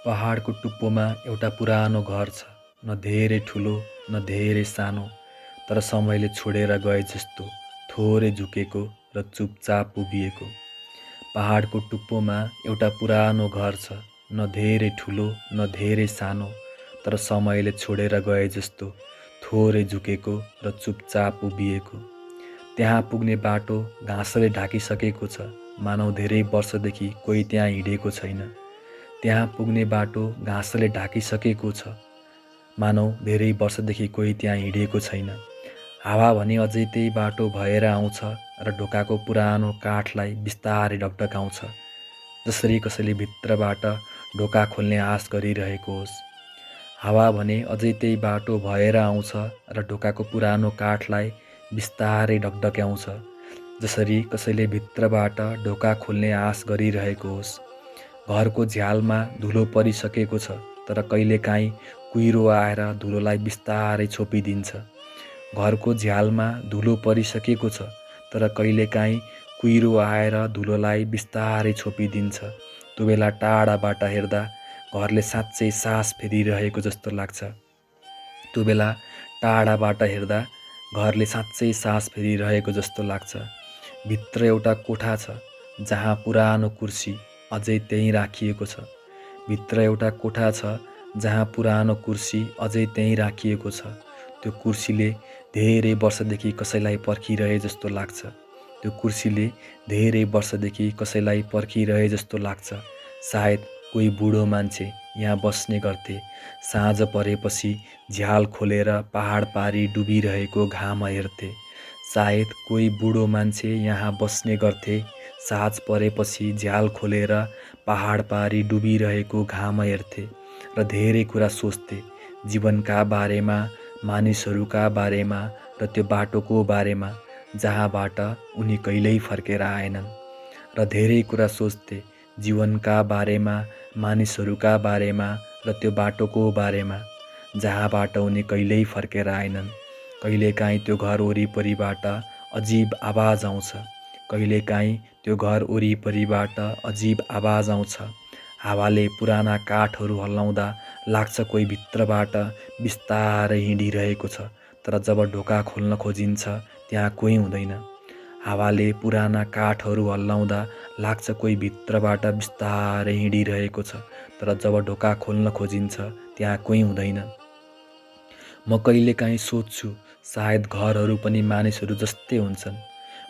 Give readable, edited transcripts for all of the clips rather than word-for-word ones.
पहाडको टुप्पोमा एउटा पुरानो घर छ, न धेरै ठुलो न धेरै सानो, तर समयले छोडेर गए जस्तो थोरै झुकेको र चुपचाप उभिएको। पहाडको टुप्पोमा एउटा पुरानो घर छ, न धेरै ठुलो न धेरै सानो, तर समयले छोडेर गए जस्तो थोरै झुकेको र चुपचाप उभिएको। त्यहाँ पुग्ने बाटो घाँसले ढाकिसकेको छ, मानौ धेरै वर्षदेखि कोही त्यहाँ हिँडेको छैन। त्यहाँ पुग्ने बाटो घाँसले ढाकिसकेको छ, मानौ धेरै वर्षदेखि कोही त्यहाँ हिँडेको छैन। हावा भने अझै त्यही बाटो भएर आउँछ र ढोकाको पुरानो काठलाई बिस्तारै ढकढकाउँछ, जसरी कसैले भित्रबाट ढोका खोल्ने आश गरिरहेको होस्। हावा भने अझै त्यही बाटो भएर आउँछ र ढोकाको पुरानो काठलाई बिस्तारै ढकढक्याउँछ, जसरी कसैले भित्रबाट ढोका खोल्ने आश गरिरहेको होस्। घरको झ्यालमा धुलो परिसकेको छ, तर कहिलेकाहीँ कुहिरो आएर धुलोलाई बिस्तारै छोपिदिन्छ। घरको झ्यालमा धुलो परिसकेको छ, तर कहिलेकाहीँ कुहिरो आएर धुलोलाई बिस्तारै छोपिदिन्छ। त्यो बेला टाढाबाट हेर्दा घरले साँच्चै सास फेरिरहेको जस्तो लाग्छ। त्यो बेला टाढाबाट हेर्दा घरले साँच्चै सास फेरिरहेको जस्तो लाग्छ। भित्र एउटा कोठा छ, जहाँ पुरानो कुर्सी अझै त्यहीँ राखिएको छ। भित्र एउटा कोठा छ, जहाँ पुरानो कुर्सी अझै त्यहीँ राखिएको छ। त्यो कुर्सीले धेरै वर्षदेखि कसैलाई पर्खिरहे जस्तो लाग्छ। त्यो कुर्सीले धेरै वर्षदेखि कसैलाई पर्खिरहे जस्तो लाग्छ। सायद कोही बुढो मान्छे यहाँ बस्ने गर्थे। साँझ परेपछि झ्याल खोलेर पहाड पारी डुबिरहेको घाम हेर्थे। सायद कोही बुढो मान्छे यहाँ बस्ने गर्थे। साँझ परेपछि झ्याल खोलेर पहाड पारी डुबिरहेको घाम हेर्थे र धेरै कुरा सोच्थे, जीवनका बारेमा, मानिसहरूका बारेमा र त्यो बाटोको बारेमा जहाँबाट उनी कहिल्यै फर्केर आएनन्। र धेरै कुरा सोच्थे, जीवनका बारेमा, मानिसहरूका बारेमा र त्यो बाटोको बारेमा जहाँबाट उनी कहिल्यै फर्केर आएनन्। कहिलेकाहीँ त्यो घर वरिपरिबाट अजीब आवाज आउँछ। कहिलेकाहीँ त्यो घर वरिपरिबाट अजीब आवाज आउँछ। हावाले पुराना काठहरू हल्लाउँदा लाग्छ कोही भित्रबाट बिस्तारै हिँडिरहेको छ, तर जब ढोका खोल्न खोजिन्छ त्यहाँ कोही हुँदैन। हावाले पुराना काठहरू हल्लाउँदा लाग्छ कोही भित्रबाट बिस्तारै हिँडिरहेको छ, तर जब ढोका खोल्न खोजिन्छ त्यहाँ कोही हुँदैन। म कहिलेकाहीँ सोच्छु, सायद घरहरू पनि मानिसहरू जस्तै हुन्छन्।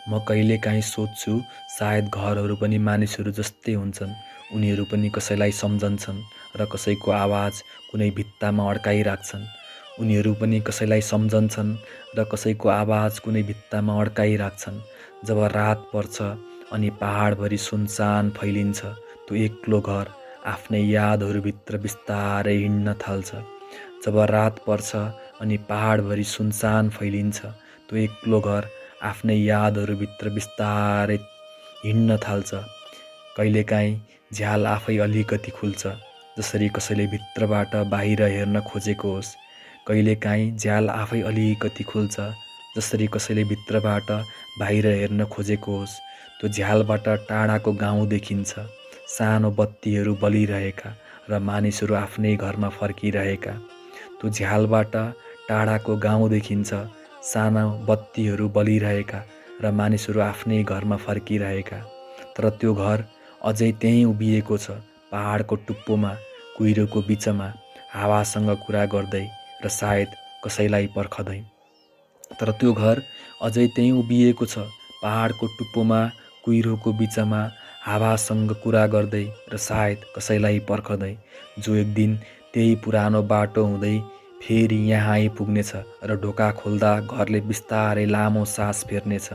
म कहिलेकाहीँ सोच्छु, सायद घरहरू पनि मानिसहरू जस्तै हुन्छन्। उनीहरू पनि कसैलाई सम्झन्छन् र कसैको आवाज कुनै भित्तामा अड्काइराख्छन्। उनीहरू पनि कसैलाई सम्झन्छन् र कसैको आवाज कुनै भित्तामा अड्काइराख्छन्। जब रात पर्छ अनि पहाडभरि सुनसान फैलिन्छ, त्यो एक्लो घर आफ्नै यादहरूभित्र बिस्तारै हिँड्न थाल्छ। जब रात पर्छ अनि पहाडभरि सुनसान फैलिन्छ, त्यो एक्लो घर आफ्नै यादहरूभित्र बिस्तारै हिँड्न थाल्छ। कहिलेकाहीँ झ्याल आफै अलिकति खुल्छ, जसरी कसैले भित्रबाट बाहिर हेर्न खोजेको होस्। कहिलेकाहीँ झ्याल आफै अलिकति खुल्छ, जसरी कसैले भित्रबाट बाहिर हेर्न खोजेको होस्। त्यो झ्यालबाट टाढाको गाउँ देखिन्छ, सानो बत्तीहरू बलिरहेका र मानिसहरू आफ्नै घरमा फर्किरहेका। त्यो झ्यालबाट टाढाको गाउँ देखिन्छ, साना बत्तीहरू बलिरहेका र मानिसहरू आफ्नै घरमा फर्किरहेका। तर त्यो घर अझै त्यहीँ उभिएको छ, पहाडको टुप्पोमा, कुहिरोको बिचमा, हावासँग कुरा गर्दै र सायद कसैलाई पर्खदै। तर त्यो घर अझै त्यहीँ उभिएको छ, पहाडको टुप्पोमा, कुहिरोको बिचमा, हावासँग कुरा गर्दै र सायद कसैलाई पर्खदै, जो एक दिन त्यही पुरानो बाटो हुँदै फेरि यहाँ आइपुग्नेछ र ढोका खोल्दा घरले बिस्तारै लामो सास फेर्नेछ।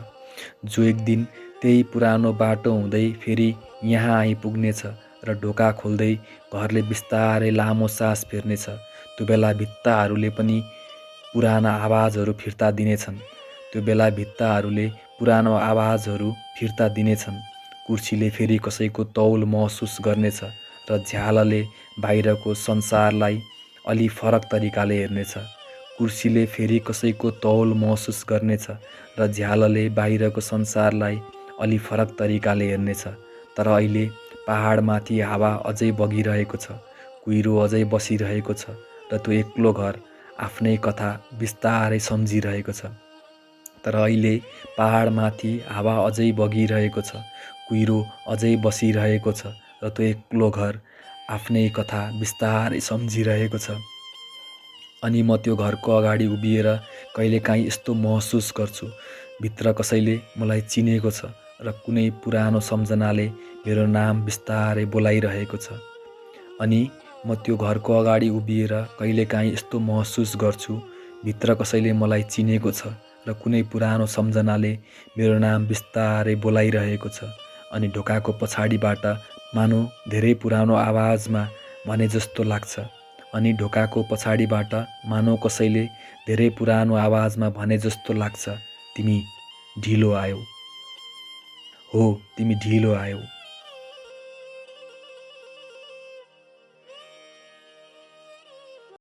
जो एक दिन त्यही पुरानो बाटो हुँदै फेरि यहाँ आइपुग्नेछ र ढोका खोल्दै घरले बिस्तारै लामो सास फेर्नेछ। त्यो बेला भित्ताहरूले पनि पुराना आवाजहरू फिर्ता दिनेछन्। त्यो बेला भित्ताहरूले पुरानो आवाजहरू फिर्ता दिनेछन्। कुर्सीले फेरि कसैको तौल महसुस गर्नेछ र झ्यालले बाहिरको संसारलाई अलि फरक तरिकाले हेर्नेछ। कुर्सीले फेरि कसैको तौल महसुस गर्नेछ र झ्यालले बाहिरको संसारलाई अलि फरक तरिकाले हेर्नेछ। तर अहिले पहाडमाथि हावा अझै बगिरहेको छ। कुहिरो अझै बसिरहेको छ र त्यो एक्लो घर आफ्नै कथा बिस्तारै सम्झिरहेको छ। तर अहिले पहाडमाथि हावा अझै बगिरहेको छ, कुहिरो अझै बसिरहेको छ र त्यो एक्लो घर आफ्नै कथा बिस्तारै सम्झिरहेको छ। अनि म त्यो घरको अगाडि उभिएर कहिलेकाहीँ यस्तो महसुस गर्छु, भित्र कसैले मलाई चिनेको छ र कुनै पुरानो सम्झनाले मेरो नाम बिस्तारै बोलाइरहेको छ। अनि म त्यो घरको अगाडि उभिएर कहिलेकाहीँ यस्तो महसुस गर्छु, भित्र कसैले मलाई चिनेको छ र कुनै पुरानो सम्झनाले मेरो नाम बिस्तारै बोलाइरहेको छ। अनि ढोकाको पछाडिबाट मानो धेरै पुरानो आवाजमा भने जस्तो लाग्छ। अनि ढोकाको पछाडिबाट मानो कसैले धेरै पुरानो आवाजमा भने जस्तो लाग्छ, तिमी ढिलो आयौ। हो, तिमी ढिलो आयौ।